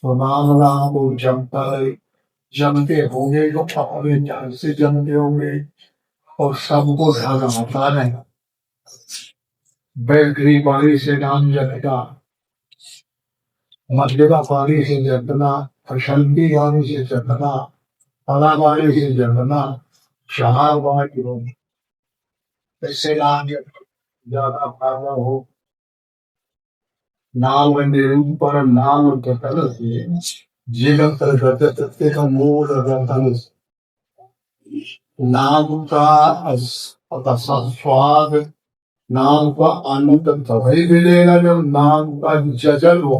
तो नाम राम को जमता है, जमते होंगे तो अपने ढंग से जमते होंगे और सबको ढंग आता नहीं। बैटरी पानी से नाम जमता, मध्यमा पानी से जमना, प्रशांति पानी से जमना, फला पानी से जमना, चार पानी हो, ऐसे नाम ज्यादा फायदा हो। नाम निरूपण नाम कथन से जीवन करते का मूल रतन। नाम का स्वाद, नाम का आनंद तभी मिलेगा जब नाम का जजल हो।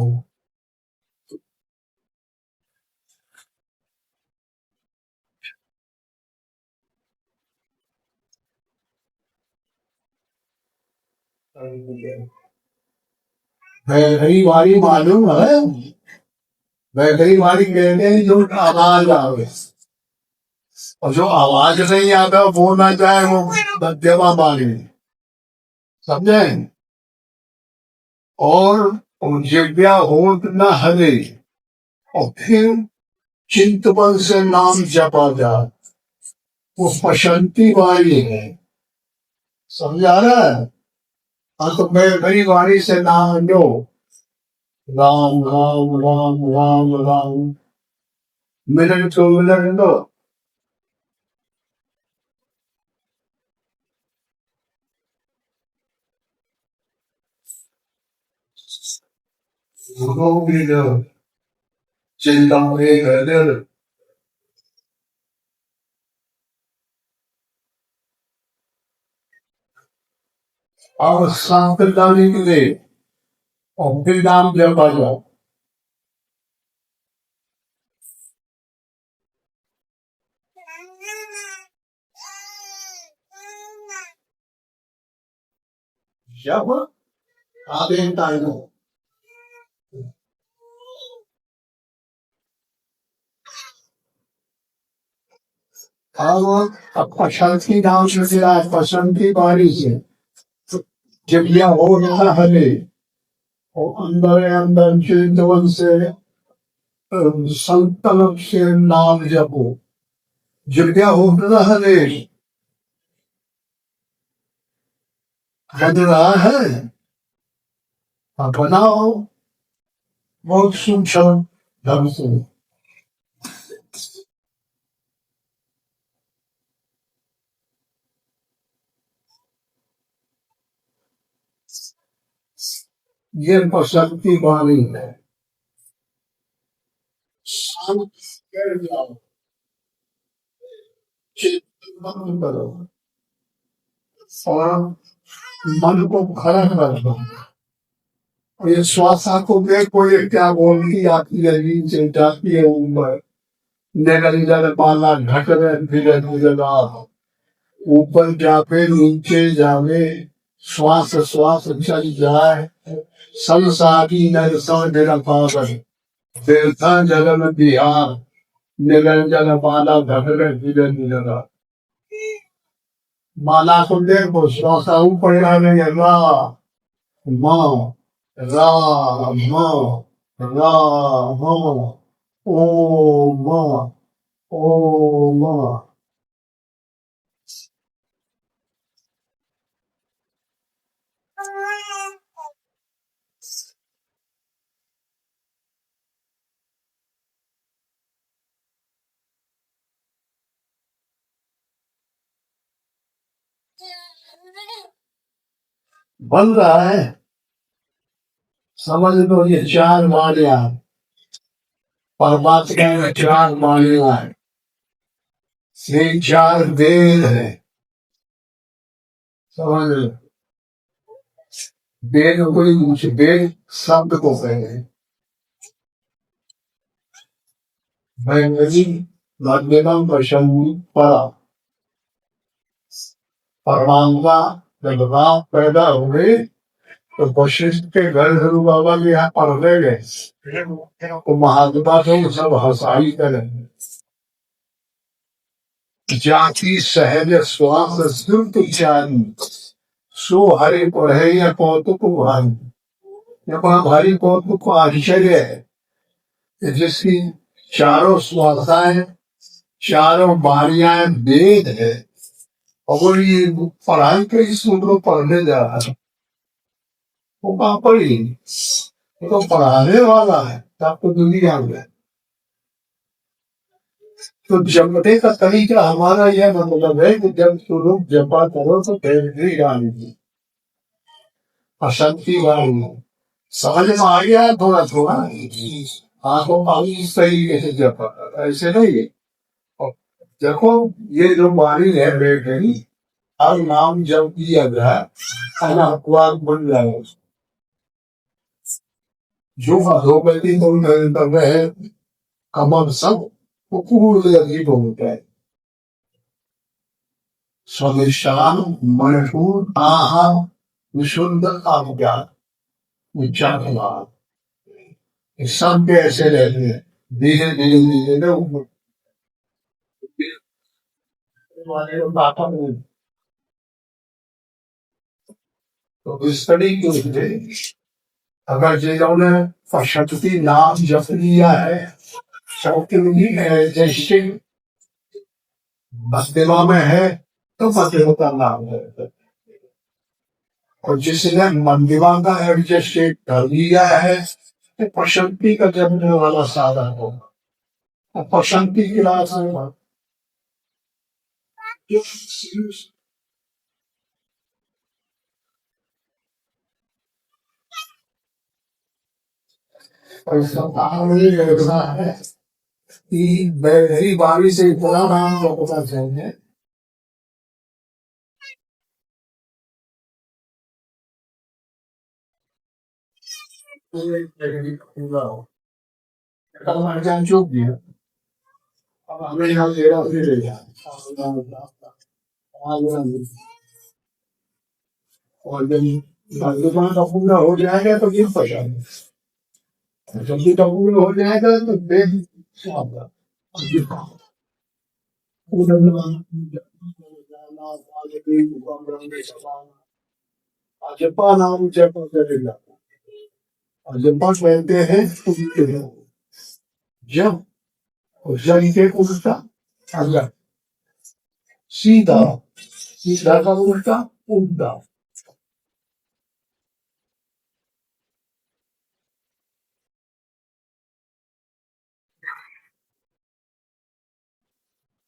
बैठरी वाली मालूम है, बैठरी वाली कहते हैं जो आवाज आवे, और जो आवाज नहीं आता बोलना चाहे वो मध्यमा वाली, समझे। और जिज्ञा होत न हरे, और फिर चिंतवन से नाम जपा जाए, वो पशंती वाली है। समझा रहा है। हाँ तो मैं बड़ी वाणी से नाम लो, राम राम राम राम राम, मिनट तो मिनट लो। भी लो, चिंता में कर। और सांप डालने के लिए और फिर नाम जपा जाओ। जब आधे टाइम अब पसंद की नाम से पसंद की बारी से जब यह हो रहा है, और अंदर अंदर चिंतवन से संकल्प से नाम जपो, जब क्या हो रहा है, बन रहा है, बनाओ बहुत सूक्ष्म ढंग से। ये पसंद की बारी है। शांत कर जाओ, चिंतन करो और मन को खड़ा कर दो। और ये श्वासा को देखो, ये क्या बोलती आती है, नीचे से जाती है ऊपर, निरंजन पाला घट में फिर जगा, ऊपर जाके नीचे जावे, श्वास श्वास चल जाए, संसारी नर सौ पावन, तीर्था जगन बिहार, निरंजन माला घट में फिर जगा। माला को देखो, श्वासा ऊपर जाने रा माँ रा माँ रा माँ ओ माँ ओ माँ। बन रहा है, समझ लो ये चार मालिया, परमात्मा में चार मालिया है, ये चार वेद है। समझ लो, वेद कोई वेद शब्द को कहे, मध्यमम प्रसंगी परा, परमात्मा जब राम पैदा हुए तो वशिष्ठ के घर गुरु बाबा के यहाँ पढ़ने गए, तो महात्मा तो सब हंसाई करे, जाति सहज श्वास सुत चारी, सो हरि पढ़े या कौतुक भाई। जब आप हरि कौतुक को आश्चर्य है, कि जिसकी चारों स्वास्थाएं, चारों बारियां वेद है, और वो ये पढ़ाई के इसमें लोग पढ़ने जा रहा है, वो कहाँ पढ़ी, वो तो पढ़ाने वाला है आपको दुनिया में। तो जपने का तरीका हमारा यह मतलब है कि जब तुम जपा करो तो बेहतरी गाली अशांति वाली समझ में आ गया थोड़ा थोड़ा। आंखों पानी इस तरीके से जपा, ऐसे नहीं। और देखो ये जो बारी है बेहतरी, हर नाम जब किया जाए अखबार बन जाए, जो अधोगति को निरंतर रहे कमर सब वो पूर्ण अजीब होता है। स्वदेशान मणिपुर आहा विशुद्ध अज्ञान उच्चारण सब के ऐसे रहते हैं, धीरे धीरे धीरे ना वाले बात में। तो इस तरीके से अगर जिन्होंने पशुपति नाम जप लिया है, शौकिनी है, जैसे भक्तिमा में है तो भक्तिमा का नाम है, और जिसने मंदिमा का एडजस्टेड कर लिया है तो प्रशांति का जपने वाला साधन होगा, और प्रशांति की रास में ऐसा है कि मेरी बारी से इतना नाम पता चाहिए। जान चुप दिया, अब हमें यहाँ तेरा फिर ले जाए, और जब दुकान का पूरा हो जाएगा तो फिर परेशानी, जल्दी का पूरा हो जाएगा तो देख अजपा नाम जप करेगा, अजपा कहते हैं जब, और जल के उल्टा अगर, सीधा, सीधा का उल्टा उल्टा।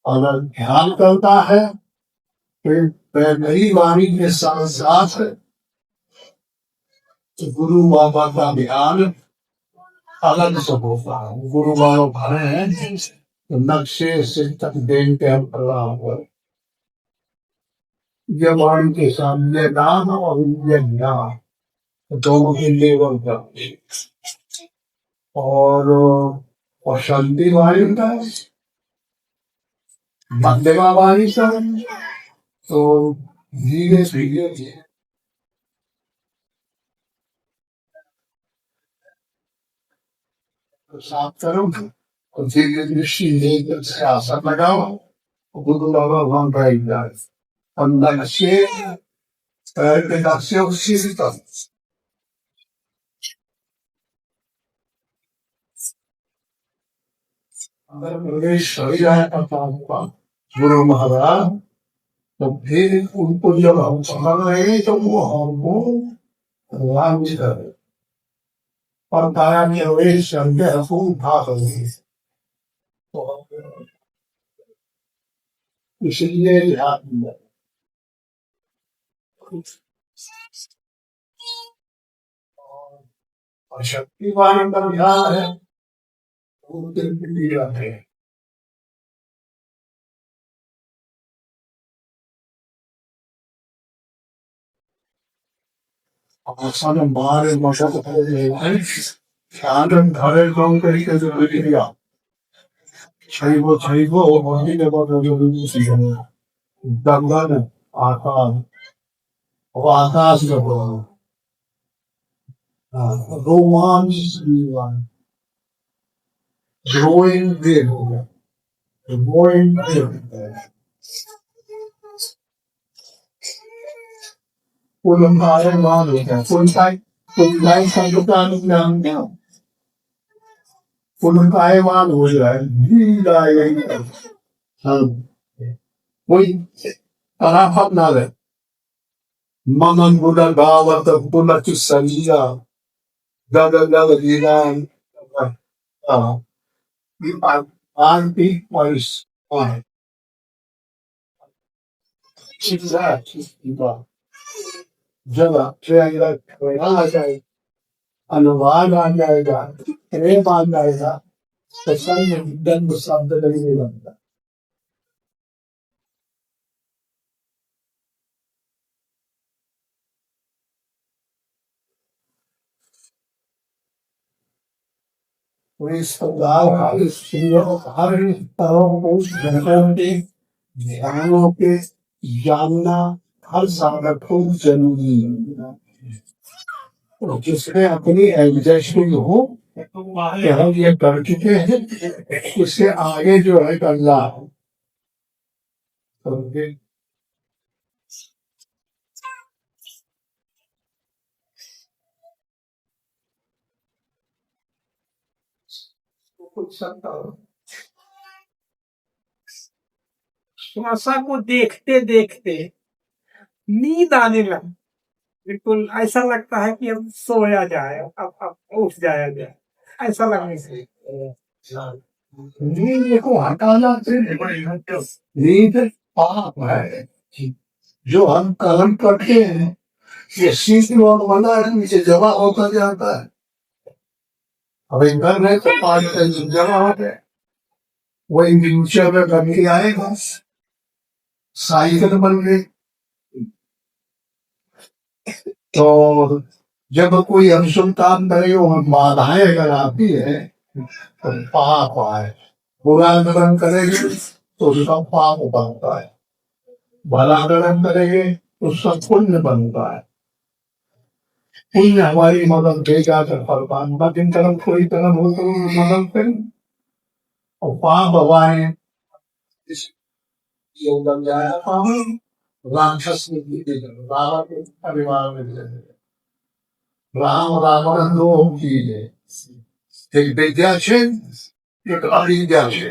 अगर ध्यान करता है फिर नई वाणी के साथ साथ तो गुरु बाबा का ध्यान अलग से होता है। गुरु बाबा भरे हैं तो नक्शे से तक देन के ये वाणी के सामने नाम और ये ज्ञान दोनों के लेवल का, और शांति वाणी का, मध्यमा वाणी का, तो धीरे धीरे साफ करो, और धीरे दृष्टि लेकर से आशा लगाओ, गुरु बाबा वहां बैठ जाए, और नक्शे पैर के नक्शे उसी तक अगर प्रवेश हो जाए गुरु महाराज, तो फिर उनको जब हम समझ रहे तो वो हमको लाभ करे, और काया में प्रवेश करके हमको उठा करेंगे। तो इसलिए ध्यान दें। और शक्तिवान का ध्यान है है आसान बाहर मशक ध्यान धरे कम करके जरूरी दिया छई वो मंदिर में बहुत जरूरी सीखना दंगन आकाश, वो आकाश का रोमांच growing big, growing big. Walang kaya mga full time, full time sa lugar ng पुनर्कायमान हो जाए, धीरा यही हाँ, कोई तराफत ना रहे। मनन बुला गावत बुला चुसलिया गग गग लीला anti was on चिल्ला जब ट्रेलर आ जाए, अनुवाद आ जाएगा, प्रेम आ जाएगा, तो संग दंड शब्द नहीं बनता। हर तरह को घटों के ध्यानों के जानना हर साधक को जरूरी है। और जिसने अपनी एग्जैक्टली हो कि हम ये कर चुके हैं, उससे आगे जो है करना है। समझे? कुछ सकता हो श्वासा को देखते देखते नींद आने लगा। बिल्कुल ऐसा लगता है कि अब सोया जाए, अब उठ जाया जाए, ऐसा लगने से नींद को हटाना से नींद पाप है। जो हम कर्म करते हैं ये सीधी और बना है, नीचे जमा होता जाता है। अब घर में तो 5 टेंशन जमा हो गए, वही फ्यूचर में करके आएगा, साइकिल बन गई। तो जब कोई अनुसूम काम करे और बाधाएं अगर आती है तो पाप आए, बुरा कर्म करेंगे तो उसका पाप बनता है, भला कर्म करेंगे तो उसका पुण्य बनता है। पुण्य हमारी मदद देगा तो भगवान मध्यम कर्म कोई कर्म हो तो मदद करें, और पाप हवाएं बन जाए राक्षस रावण के परिवार में राम रावण दो चीज है, एक विद्या से एक अविद्या से।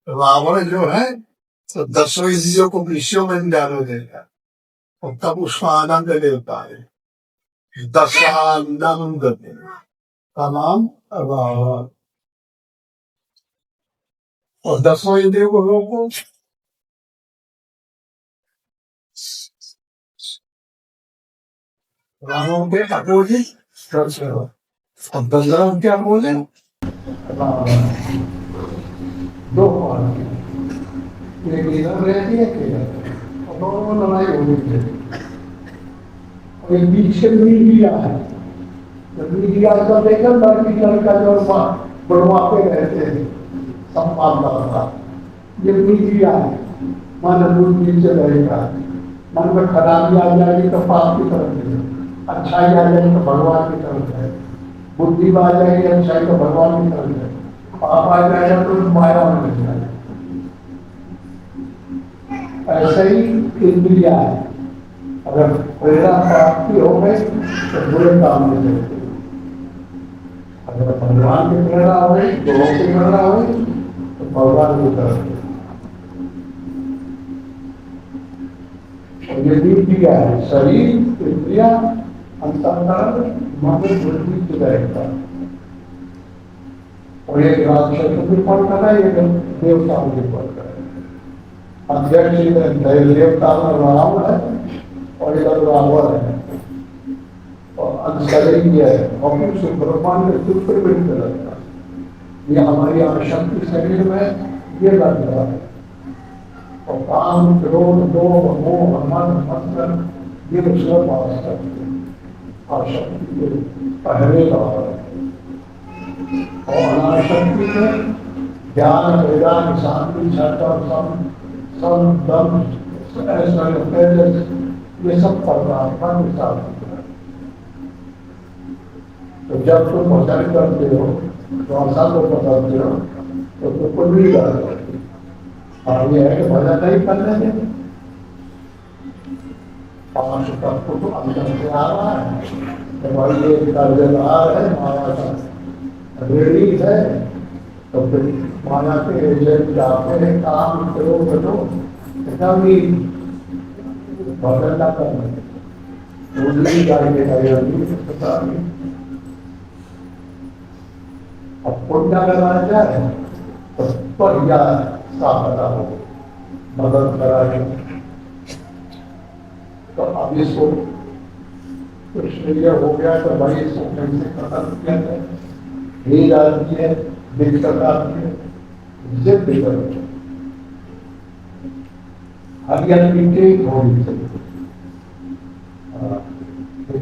रावण जो है तो 10 इंद्रियों को विषयों में डाल देगा और तब उसका आनंद लेता है। 10 आनंद का नाम रावण। और 10 इंद्रियों को रोको, रावण के अपोजिट और 10 क्या बोले रावण। दो एक इधर रहती है और दोनों लड़ाई हो रही है। और एक बीच से मीडिया है, तो मीडिया का देखकर लड़की लड़का जो बढ़वाते रहते हैं संवाददाता, ये मीडिया है। मन बुद्धि से रहेगा, मन में खराबी आ जाएगी तो पाप की तरफ है, अच्छाई आ जाएगी तो भगवान की तरफ है, बुद्धि आ जाएगी अच्छाई तो भगवान की तरफ है, पाप आ जाएगा तो माया में लग जाएगा। ऐसे ही इंद्रिया है, अगर प्रेरणा प्राप्ति हो गई तो बुरे काम में चलते, अगर भगवान की प्रेरणा हो गई, गुरु की प्रेरणा हो गई तो भगवान की तरफ। और ये इंद्रिया है, शरीर इंद्रिया अंतःकरण मन बुद्धि की रहेगा। और एक राक्षस भी फल कर है, एक देवताओं की फल कर है। अध्यक्ष देवता में रावण है और इधर रावण है, और शरीर है और ब्रह्मांड सुप्रमित लगता है। ये हमारी आशक्ति शरीर में ये लग रहा है। और काम क्रोध लोभ मोह मन मत्सर ये सब आशक्ति के पहले और अनाशक्ति में ज्ञान वेदांत शांति छठ दम ये सब परमात्मा के साथ। तो जब तुम भजन करते हो तो आशा को पकड़ते हो तो तुमको नहीं करते। और ये है कि भजन नहीं करने देते, 5 तत्व तो अंदर से आ रहा है, तो भाई ये कर्ज आ रहा है माया का, रेडी है तो फिर माया के एजेंट जाते हैं, काम करो करो, कभी बदलना करना पूरी जाएंगे पता नहीं। अब पुण्य लगाया जाए तो बढ़िया साधना हो, मदद कराए। तो अब इसको कृष्ण ये हो गया तो भाई इसको कैसे खत्म किया जाए, नींद आती है, दिक्कत आती है, जिद करो, हरियल मीठे होनी चाहिए।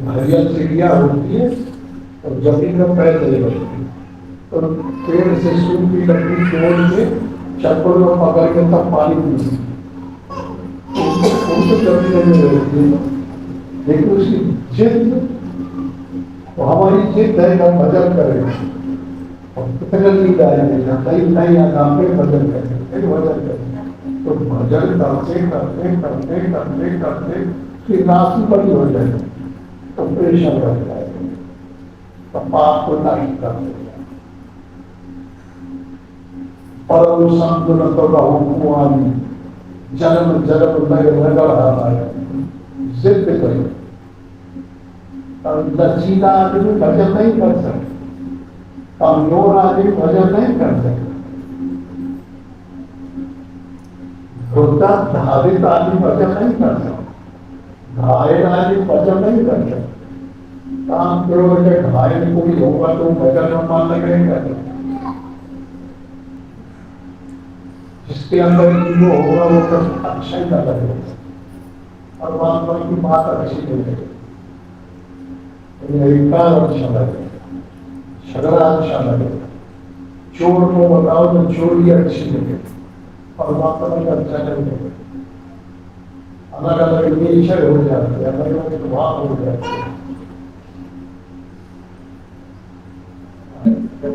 हरियल चिड़िया होती है तो जमीन में पैर चले बढ़ती है, तो पेड़ से सूखी लकड़ी तोड़ के चप्पल में पकड़ के तब पानी पीती, उनको जमीन में रहती है। लेकिन उसकी जिद, तो हमारी जिद है कि हम भजन करें, और कितने नींद आएंगे, कहीं कहीं आराम पे भजन करें, फिर भजन करें। तो भजन करते करते करते करते करते फिर राशि बड़ी हो जाए तो प्रेशर बढ़ जाएगा, तो पाप को नहीं कर देगा। परम संत तो बहुकुआनी जन्म जन्म में रगड़ रहा है, जिद करो। और लचीला आदमी भजन नहीं कर सकते, कमजोर आदमी भजन नहीं कर सकते, होता धारित आदमी भजन नहीं कर सकता, घायल आदमी भजन नहीं कर सकता। काम करो कि घायल कोई होगा तो भजन में मान लगेगा, जिसके अंदर ईगो होगा वो तो अच्छा ही ना लगेगा, और परमात्मा की बात अच्छी नहीं लगेगी, इंकार अच्छा लगेगा, झगड़ा अच्छा लगेगा। चोर को बताओ तो चोरी अच्छी लगेगी, परमात्मा का अच्छा नहीं लगेगा। अलग अलग नेचर हो जाते हैं, अलग अलग स्वभाव हो जाते हैं।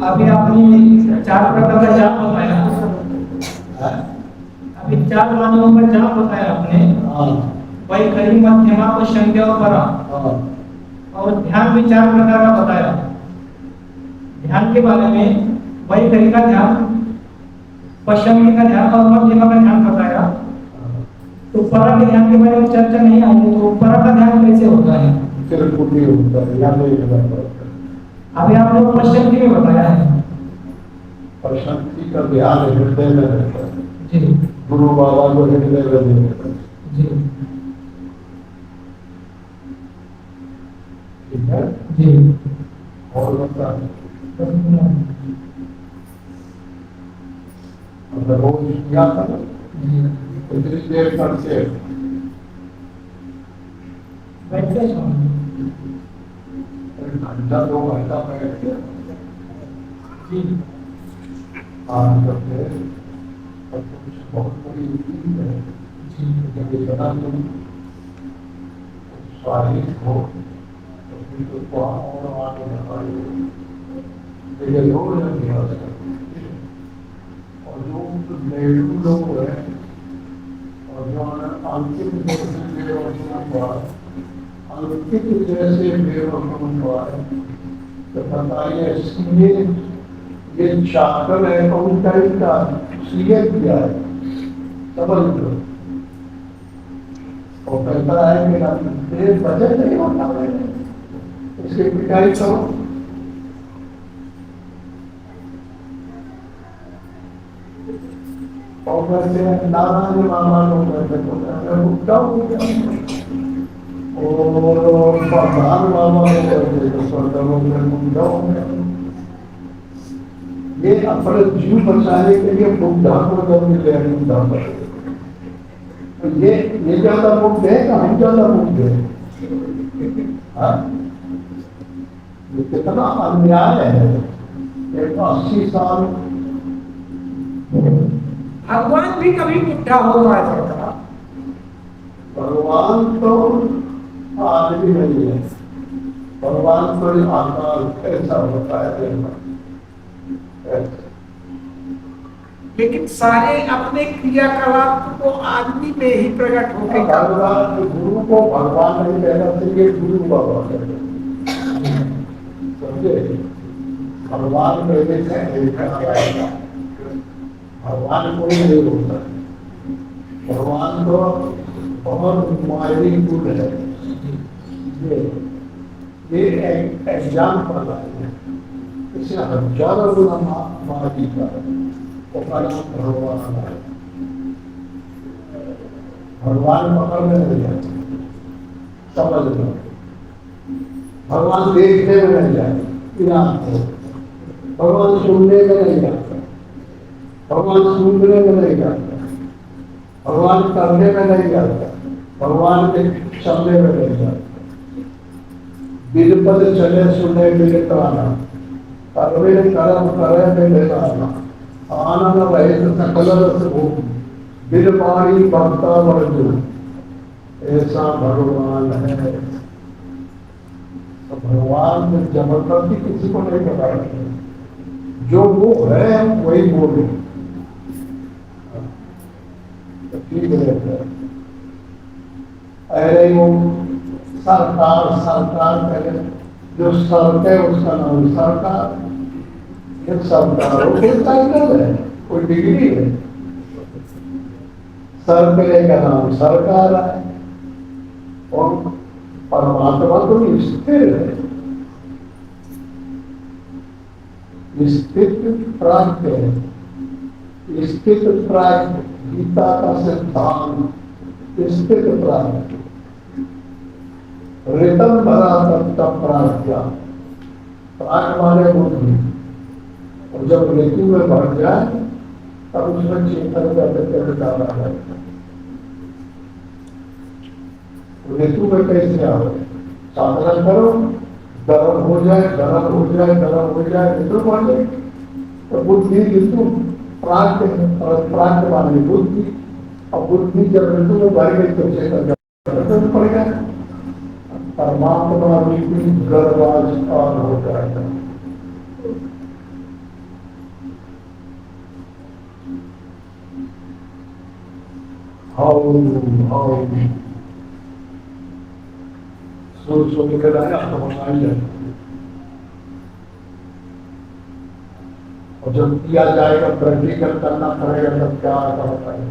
अभी आपने 4 प्रकार का जाप बताया, अभी 4 वाणियों का जाप बताया आपने, वैखरी, मध्यमा, पश्चंत्य और परा, और ध्यान भी 4 प्रकार का बताया। ध्यान के बारे में वैखरी का ध्यान, पश्चंती का ध्यान और मध्यमा का ध्यान बताया। तो परा के ध्यान के बारे में चर्चा नहीं आई, तो परा का ध्यान कैसे होता है? त्रिपुटी होता है, या नहीं अभी आपने पश्चंती में बताया है। पश्चंती का ध्यान हृदय में रहता है जी, गुरु बाबा को हृदय में देता है जी ठीक है जी। और बता रोज क्या करो, इतनी देर करते बैठते स्वामी, घंटा 2 घंटा बैठ के जी, करते और कुछ बहुत बड़ी चीज है। जब इतना तुम स्वादिष्ट हो तो फिर तो और आगे बढ़ाइए, लेकिन रोज अभ्यास करो। और जो नेहरू लोग हैं और जो अंतिम अंकित जैसे बेवकूफ हुआ है, तो बताइए सीए ये चाकर है, काउंटर का सीए किया है, समझ लो। और कहता है कि बजट नहीं होता है, इसकी पिटाई करो। और वैसे नारायण बाबा लोग भुगता हो गया, और प्रधान बाबा ये अपने जीव बचाने के लिए बुद्धा को जब मिले बुद्धा पर, तो ये ज्यादा मुक्त है कि हम ज्यादा मुक्त है? ये कितना अन्याय है। 80 साल भगवान भी कभी बुढ़ा हो तो ऐसा करा। भगवान तो आदमी नहीं है, भगवान तो आकार ऐसा होता है। लेकिन सारे अपने क्रियाकलाप को आदमी में ही प्रकट होकर भगवान गुरु को भगवान नहीं कहना चाहिए, गुरु बाबा कहना समझे। भगवान कहने से भगवान कोई नहीं होता, भगवान तो बहुत मायने गुण है। ये एक एग्जाम्पल है, इसे हजारों गुना मारी का भगवान है। भगवान पकड़ में नहीं जाते, समझ लो, भगवान देखने में नहीं जाते, भगवान सुनने में नहीं जाता, भगवान सुनने में नहीं जाता, भगवान करने में नहीं जाता, भगवान के चलने में नहीं जाता। बिलपद चले सुने मिले प्राणा, करवे कर्म करे मिले प्राणा, आनंद रहित सकल रस भूमि, बिल पानी भक्ता वर्जु, ऐसा भगवान है। तो भगवान में जबरदस्ती किसी को नहीं बता रहे, जो वो है वही बोले तो ठीक रहता है। अरे वो सरकार सरकार पहले जो सर है उसका नाम सरकार, एक सरकार हो कोई टाइटल है, कोई डिग्री है, सर पहले का नाम सरकार है। और परमात्मा तो स्थिर है, स्थित प्राप्त है, स्थित प्राप्त गीता का सिद्धांत, स्थित प्राप्त रितम भरा तत्व प्राज्ञा, प्राग माने बुद्धि, और जब ऋतु में बढ़ जाए तब उसमें चेतन का डाला जाए। ऋतु में कैसे आओ, साधना करो, गर्म हो जाए गर्म हो जाए गर्म हो जाए, ऋतु बढ़ जाए तो बुद्धि ऋतु प्राग और प्राग माने बुद्धि, और बुद्धि जब ऋतु में बढ़ गई तो चेतन पड़ गया, परमात्मा बिल्कुल गर्भाधिकार हो जाएगा। सोच सोच कर और जब किया जाएगा प्रैक्टिकल करना पड़ेगा तब क्या होता है,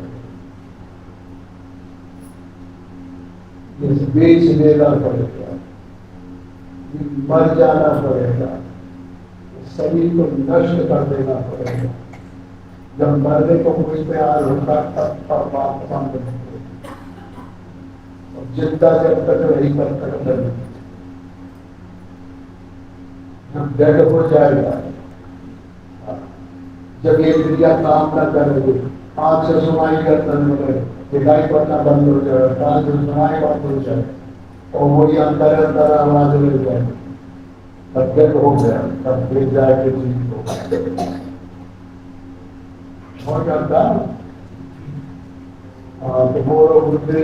बेच देना पड़ेगा, मर जाना पड़ेगा, शरीर को नष्ट कर देना पड़ेगा। जब मरने को कोई तैयार होता तब परमात्मा मिलेंगे, और जिंदा जब तक रही तब तक नहीं। जब डेड हो जाएगा, जब ये क्रिया काम न करेगी, आंख से सुनाई करना मिले, दिखाई पड़ना बंद हो जाए, कान से सुनाई बंद हो जाए, और वही अंदर अंदर आवाज ले जाए, तब डेड हो गया, तब फिर जाए हो जाता। तो बोलो बुद्धि